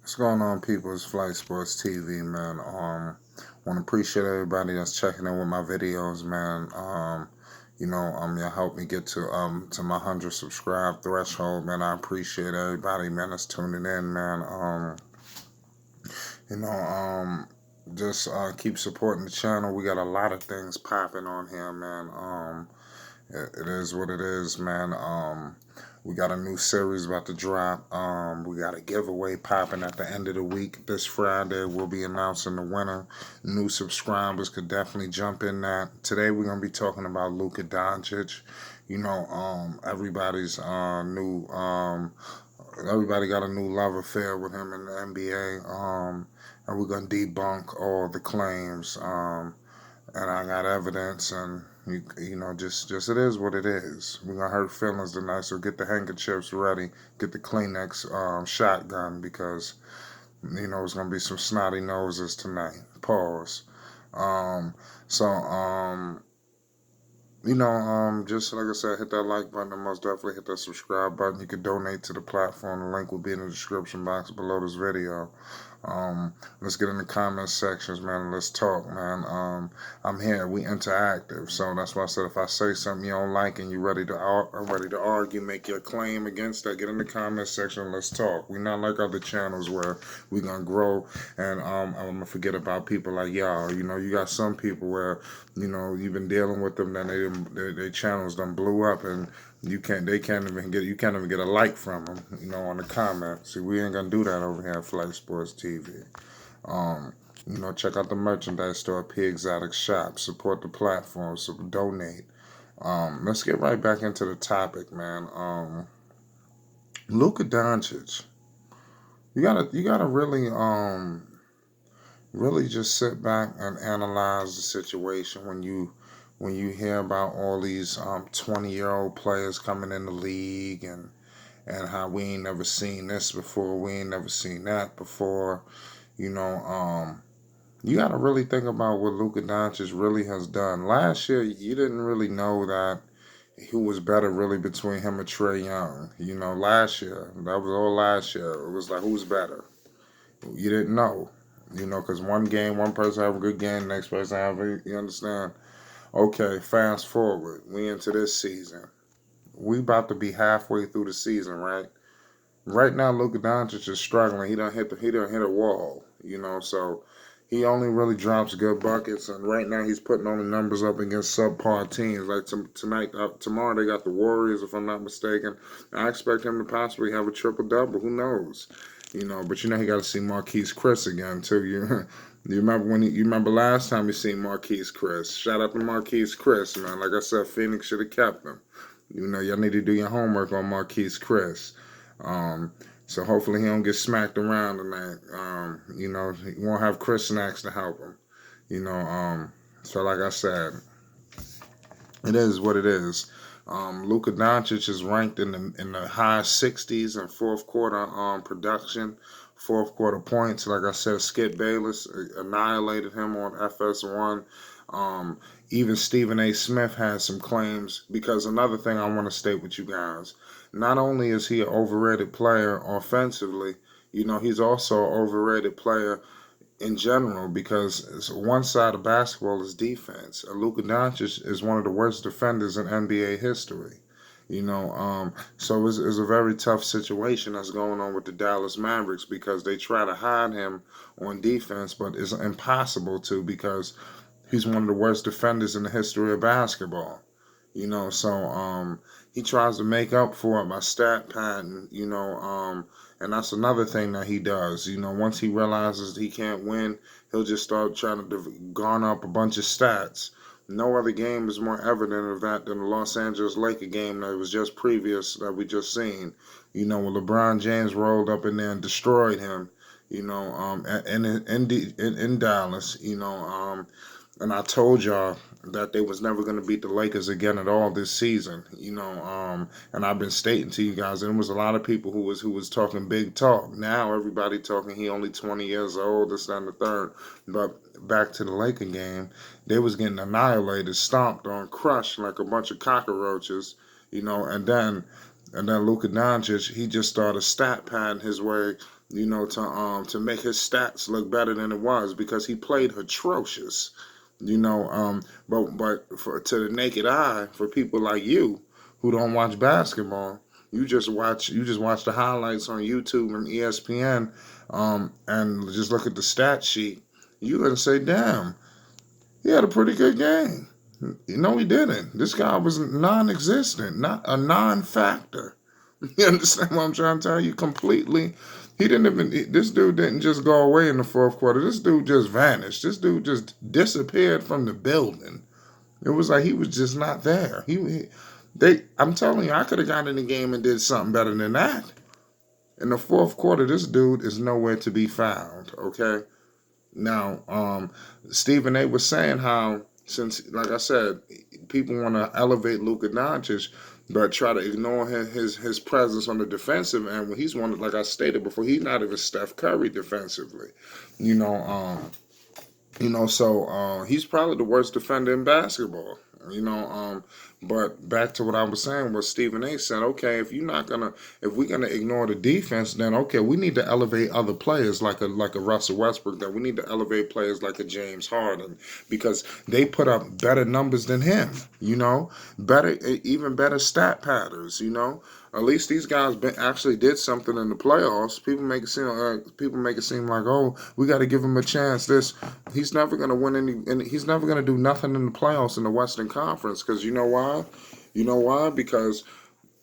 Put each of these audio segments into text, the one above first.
What's going on, people? It's Flight Sports TV, man. Want to appreciate everybody that's checking in with my videos, man. Y'all helped me get to my 100 subscribe threshold, man. I appreciate everybody, man, that's tuning in, man. You know, just keep supporting the channel. We got a lot of things popping on here, man. It is what it is, man. We got a new series about to drop. We got a giveaway popping at the end of the week. This Friday, we'll be announcing the winner. New subscribers could definitely jump in that. Today, we're going to be talking about Luka Doncic. Everybody's new. Everybody got a new love affair with him in the NBA. And we're going to debunk all the claims. And I got evidence, and just it is what it is. We're gonna hurt feelings tonight, so get the handkerchiefs ready, get the Kleenex shotgun, because it's gonna be some snotty noses tonight. Pause. Um, so just like I said, hit that like button, and most definitely hit that subscribe button. You can donate to the platform. The link will be in the description box below this video. Let's get in the comment sections, man. Let's talk, man. I'm here. We interactive, so that's why I said if I say something you don't like and you're ready to argue, make your claim against that, get in the comment section. Let's talk. We're not like other channels where we're gonna grow and I'm gonna forget about people like y'all. You got some people where you've been dealing with them, then their channels done blew up, and you can't even get a like from them, on the comments. See, we ain't gonna do that over here at Flight Sports TV. Check out the merchandise store, P Exotic Shop. Support the platform, so donate. Let's get right back into the topic, man. Luka Doncic. You gotta really just sit back and analyze the situation when you hear about all these 20-year-old players coming in the league, and how we ain't never seen this before, we ain't never seen that before. You got to really think about what Luka Doncic really has done. Last year, you didn't really know that who was better really between him and Trae Young. Last year, that was all last year. It was like, who's better? You didn't know. Because one game, one person have a good game, next person have a, you understand? Okay, fast forward. We into this season. We about to be halfway through the season, right? Right now, Luka Doncic is struggling. He done hit a wall. So he only really drops good buckets, and right now he's putting only numbers up against subpar teams. Like tomorrow they got the Warriors, if I'm not mistaken. I expect him to possibly have a triple double. Who knows? But he got to see Marquise Chris again too. You remember last time you seen Marquise Chris? Shout out to Marquise Chris, man. Like I said, Phoenix should have kept him. Y'all need to do your homework on Marquise Chris. So hopefully he don't get smacked around tonight. He won't have Chris Snacks to help him. So like I said, it is what it is. Luka Doncic is ranked in the high 60s in fourth quarter production, fourth quarter points. Like I said, Skip Bayless annihilated him on FS1. Even Stephen A. Smith has some claims, because another thing I want to state with you guys, not only is he an overrated player offensively, he's also an overrated player in general, because one side of basketball is defense. Luka Doncic is one of the worst defenders in NBA history. So it's a very tough situation that's going on with the Dallas Mavericks, because they try to hide him on defense, but it's impossible to, because he's one of the worst defenders in the history of basketball. So he tries to make up for it by stat padding, and that's another thing that he does. Once he realizes he can't win, he'll just start trying to garner up a bunch of stats. No other game is more evident of that than the Los Angeles Lakers game that was just previous, that we just seen. When LeBron James rolled up in there and destroyed him, in Dallas, and I told y'all that they was never going to beat the Lakers again at all this season, and I've been stating to you guys, and there was a lot of people who was talking big talk. Now everybody talking he only 20 years old, this, that, and the third. But back to the Laker game, they was getting annihilated, stomped on, crushed like a bunch of cockroaches, and then Luka Doncic, he just started stat padding his way to make his stats look better than it was because he played atrocious. But to the naked eye, for people like you who don't watch basketball, you just watch the highlights on YouTube and ESPN, and just look at the stat sheet. You gonna say, "Damn, he had a pretty good game." No, he didn't. This guy was non-existent, not a non-factor. You understand what I'm trying to tell you? Completely. He didn't even. This dude didn't just go away in the fourth quarter. This dude just vanished. This dude just disappeared from the building. It was like he was just not there. They. I'm telling you, I could have gotten in the game and did something better than that. In the fourth quarter, this dude is nowhere to be found. Okay. Now, Stephen A. was saying how, since, like I said, people want to elevate Luka Doncic, but try to ignore his presence on the defensive end when he's one, like I stated before, he's not even Steph Curry defensively. You know, so he's probably the worst defender in basketball. You know, but back to what I was saying, what Stephen A. said. Okay, if we're gonna ignore the defense, then okay, we need to elevate other players like a Russell Westbrook. That we need to elevate players like a James Harden because they put up better numbers than him. Even better stat patterns. At least these guys actually did something in the playoffs. People make it seem like, oh, we got to give him a chance. He's never going to win and he's never going to do nothing in the playoffs in the Western Conference. Because you know why? Because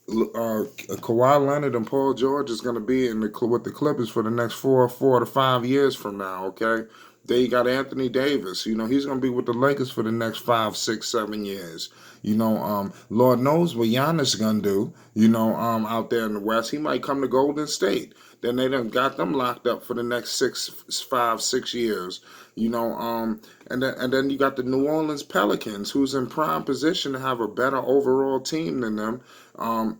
Kawhi Leonard and Paul George is going to be with the Clippers for the next 4 to 5 years from now. Okay, then you got Anthony Davis. He's going to be with the Lakers for the next 5, 6, 7 years. Lord knows what Giannis is going to do. Out there in the West, he might come to Golden State. Then they done got them locked up for the next 5, 6 years. And then you got the New Orleans Pelicans, who's in prime position to have a better overall team than them. And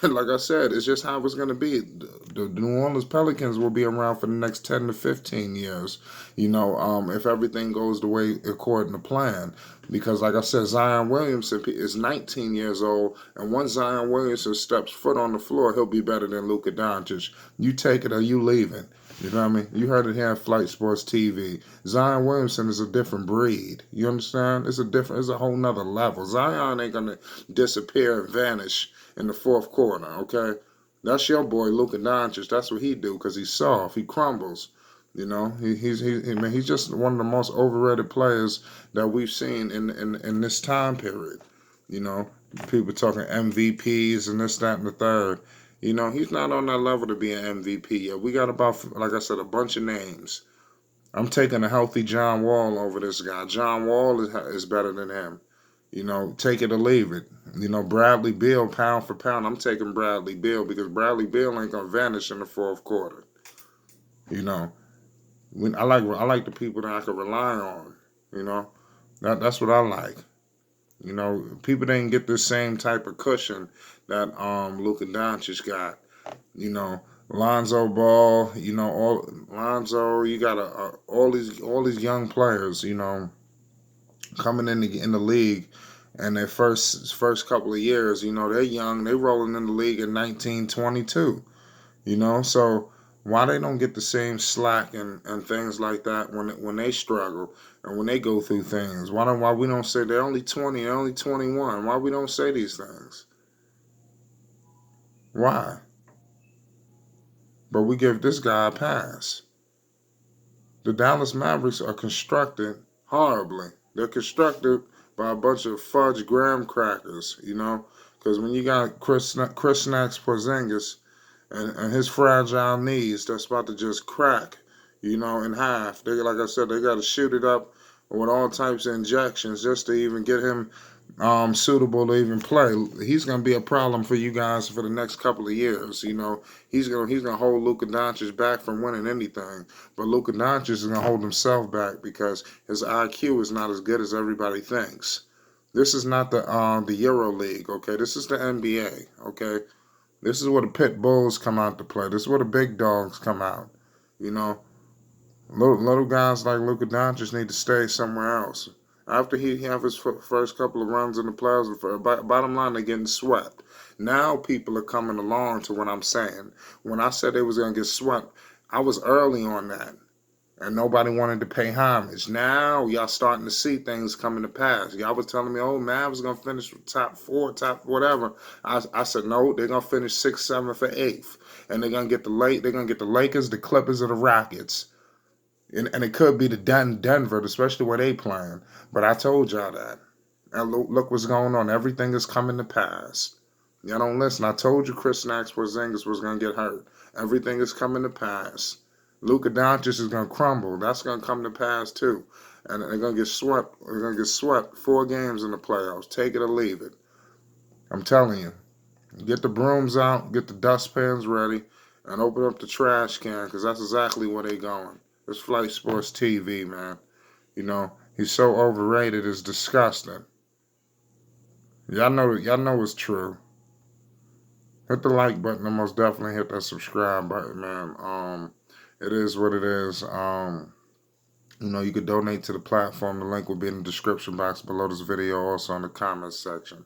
like I said, it's just how it's going to be. The New Orleans Pelicans will be around for the next 10 to 15 years, if everything goes the way according to plan. Because, like I said, Zion Williamson is 19 years old, and once Zion Williamson steps foot on the floor, he'll be better than Luka Doncic. You take it or you leave it. You know what I mean? You heard it here on Flight Sports TV. Zion Williamson is a different breed. You understand? It's a whole nother level. Zion ain't gonna disappear and vanish in the fourth quarter, okay? That's your boy Luka Doncic. That's what he do because he's soft. He crumbles. He's just one of the most overrated players that we've seen in this time period. You know, People talking MVPs and this, that, and the third. He's not on that level to be an MVP yet. We got about, like I said, a bunch of names. I'm taking a healthy John Wall over this guy. John Wall is better than him. Take it or leave it. Bradley Beal, pound for pound, I'm taking Bradley Beal because Bradley Beal ain't gonna vanish in the fourth quarter. You know, I like the people that I can rely on. That's what I like. People didn't get the same type of cushion that Luka Doncic got. Lonzo Ball. All Lonzo. You got all these young players. Coming in the league, and their first couple of years. They're young. They rolling in the league in 1922. So why they don't get the same slack and things like that when they struggle and when they go through things? Why we don't say they're only 20, they're only 21? Why we don't say these things? Why? But we give this guy a pass. The Dallas Mavericks are constructed horribly. They're constructed by a bunch of fudge graham crackers, because when you got Chris Snacks Porzingis and his fragile knees that's about to just crack, in half. Like I said, they got to shoot it up with all types of injections just to even get him suitable to even play. He's going to be a problem for you guys for the next couple of years. He's gonna hold Luka Doncic back from winning anything, but Luka Doncic is gonna hold himself back because his IQ is not as good as everybody thinks. This is not the Euro League, okay? This is the NBA, okay? This is where the pit bulls come out to play. This is where the big dogs come out. Little guys like Luka Doncic need to stay somewhere else. After he have his first couple of runs in the playoffs, bottom line, they're getting swept. Now people are coming along to what I'm saying. When I said they was going to get swept, I was early on that. And nobody wanted to pay homage. Now y'all starting to see things coming to pass. Y'all was telling me, oh, Mavs gonna finish top four, top whatever. I said no, they're gonna finish 6, 7 for 8th, and they're gonna get the Lakers, the Clippers, or the Rockets, and it could be the Denver, especially where they playing. But I told y'all that, and look what's going on. Everything is coming to pass. Y'all don't listen. I told you Chris Porzingis was gonna get hurt. Everything is coming to pass. Luka Doncic is going to crumble. That's going to come to pass too. And they're going to get swept. They're going to get swept 4 games in the playoffs. Take it or leave it. I'm telling you. Get the brooms out. Get the dustpans ready. And open up the trash can because that's exactly where they're going. It's Flight Sports TV, man. You know, he's so overrated. It's disgusting. Y'all know it's true. Hit the like button and most definitely hit that subscribe button, man. It is what it is. You could donate to the platform. The link will be in the description box below this video, also in the comments section.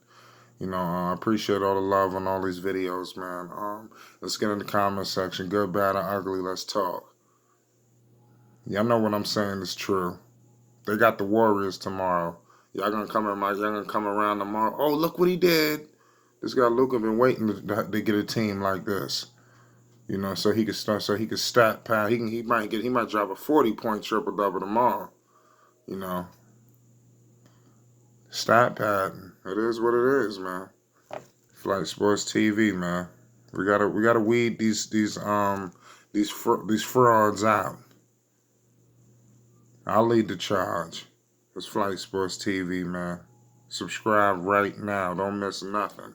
I appreciate all the love on all these videos, man. Let's get in the comments section. Good, bad, or ugly. Let's talk. Y'all know what I'm saying is true. They got the Warriors tomorrow. Y'all gonna come around tomorrow. Oh, look what he did. This guy Luka been waiting to get a team like this. So he could stat pad. He might drop a 40-point triple double tomorrow. Stat pad. It is what it is, man. Flight Sports TV, man. We gotta weed these frauds out. I'll lead the charge. It's Flight Sports TV, man. Subscribe right now. Don't miss nothing.